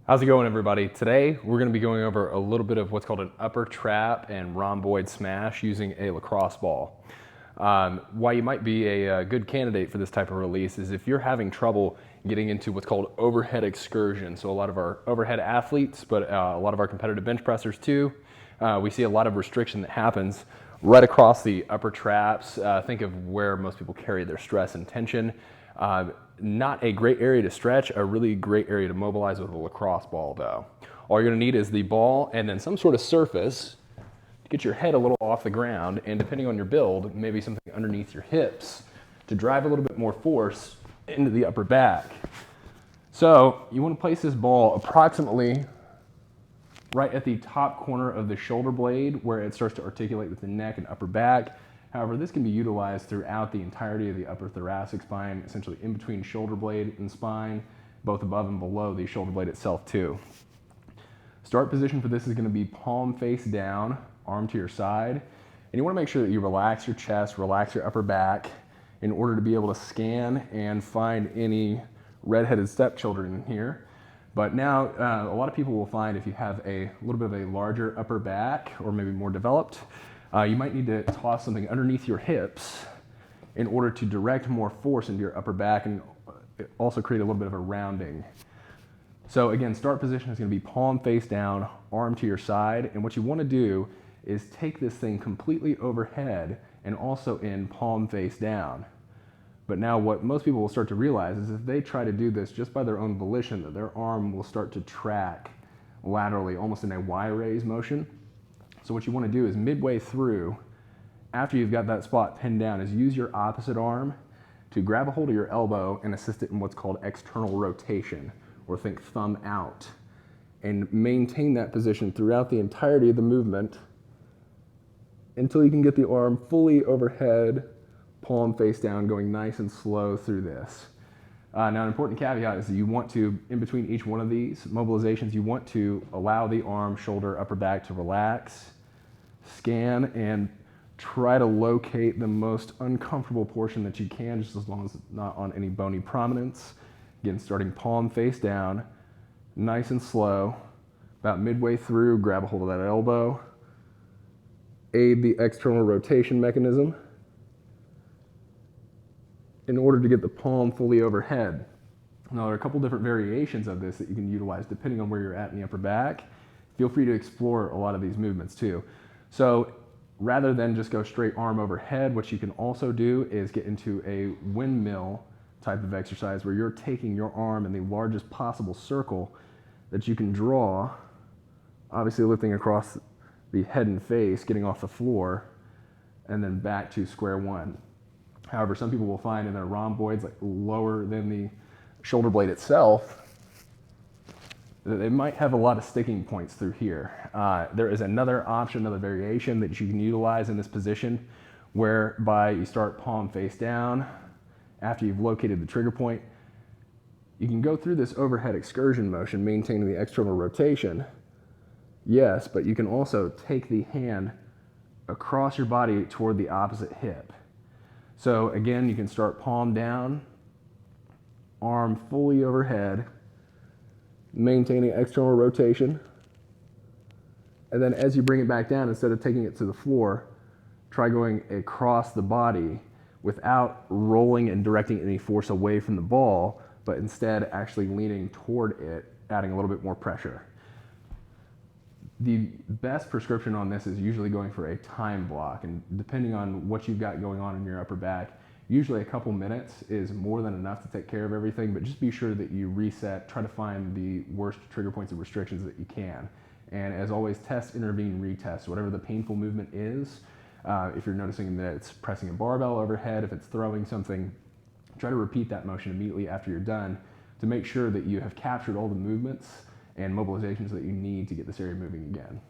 How's it going, everybody? Today we're going to be going over a little bit of what's called an upper trap and rhomboid smash using a lacrosse ball. Why you might be a good candidate for this type of release is if you're having trouble getting into what's called overhead excursion. So a lot of our overhead athletes, but a lot of our competitive bench pressers too, we see a lot of restriction that happens right across the upper traps. Think of where most people carry their stress and tension. Not a great area to stretch, a really great area to mobilize with a lacrosse ball though. All you're gonna need is the ball and then some sort of surface to get your head a little off the ground, and depending on your build, maybe something underneath your hips to drive a little bit more force into the upper back. So you wanna place this ball approximately right at the top corner of the shoulder blade where it starts to articulate with the neck and upper back. However, this can be utilized throughout the entirety of the upper thoracic spine, essentially in between shoulder blade and spine, both above and below the shoulder blade itself too. Start position for this is going to be palm face down, arm to your side. And you want to make sure that you relax your chest, relax your upper back in order to be able to scan and find any redheaded stepchildren in here. But now a lot of people will find if you have a little bit of a larger upper back or maybe more developed, you might need to toss something underneath your hips in order to direct more force into your upper back and also create a little bit of a rounding. So again, start position is going to be palm face down, arm to your side, and what you want to do is take this thing completely overhead and also in palm face down. But now what most people will start to realize is if they try to do this just by their own volition, that their arm will start to track laterally, almost in a Y-raise motion. So what you want to do is midway through, after you've got that spot pinned down, is use your opposite arm to grab a hold of your elbow and assist it in what's called external rotation, or think thumb out, and maintain that position throughout the entirety of the movement until you can get the arm fully overhead, palm face down, going nice and slow through this. Now an important caveat is that you want to, in between each one of these mobilizations, you want to allow the arm, shoulder, upper back to relax, scan, and try to locate the most uncomfortable portion that you can, just as long as it's not on any bony prominence. Again, starting palm face down, nice and slow. About midway through, grab a hold of that elbow, aid the external rotation mechanism in order to get the palm fully overhead. Now, there are a couple different variations of this that you can utilize depending on where you're at in the upper back. Feel free to explore a lot of these movements too. So rather than just go straight arm overhead, what you can also do is get into a windmill type of exercise where you're taking your arm in the largest possible circle that you can draw, obviously lifting across the head and face, getting off the floor, and then back to square one. However, some people will find in their rhomboids, like lower than the shoulder blade itself, that they might have a lot of sticking points through here. There is another option, another variation that you can utilize in this position, whereby you start palm face down. After you've located the trigger point, you can go through this overhead excursion motion, maintaining the external rotation. Yes, but you can also take the hand across your body toward the opposite hip. So again, you can start palm down, arm fully overhead, maintaining external rotation. And then as you bring it back down, instead of taking it to the floor, try going across the body without rolling and directing any force away from the ball, but instead actually leaning toward it, adding a little bit more pressure. The best prescription on this is usually going for a time block, and depending on what you've got going on in your upper back, usually a couple minutes is more than enough to take care of everything, but just be sure that you reset, try to find the worst trigger points and restrictions that you can. And as always, test, intervene, retest, whatever the painful movement is. If you're noticing that it's pressing a barbell overhead, if it's throwing something, try to repeat that motion immediately after you're done to make sure that you have captured all the movements and mobilizations that you need to get this area moving again.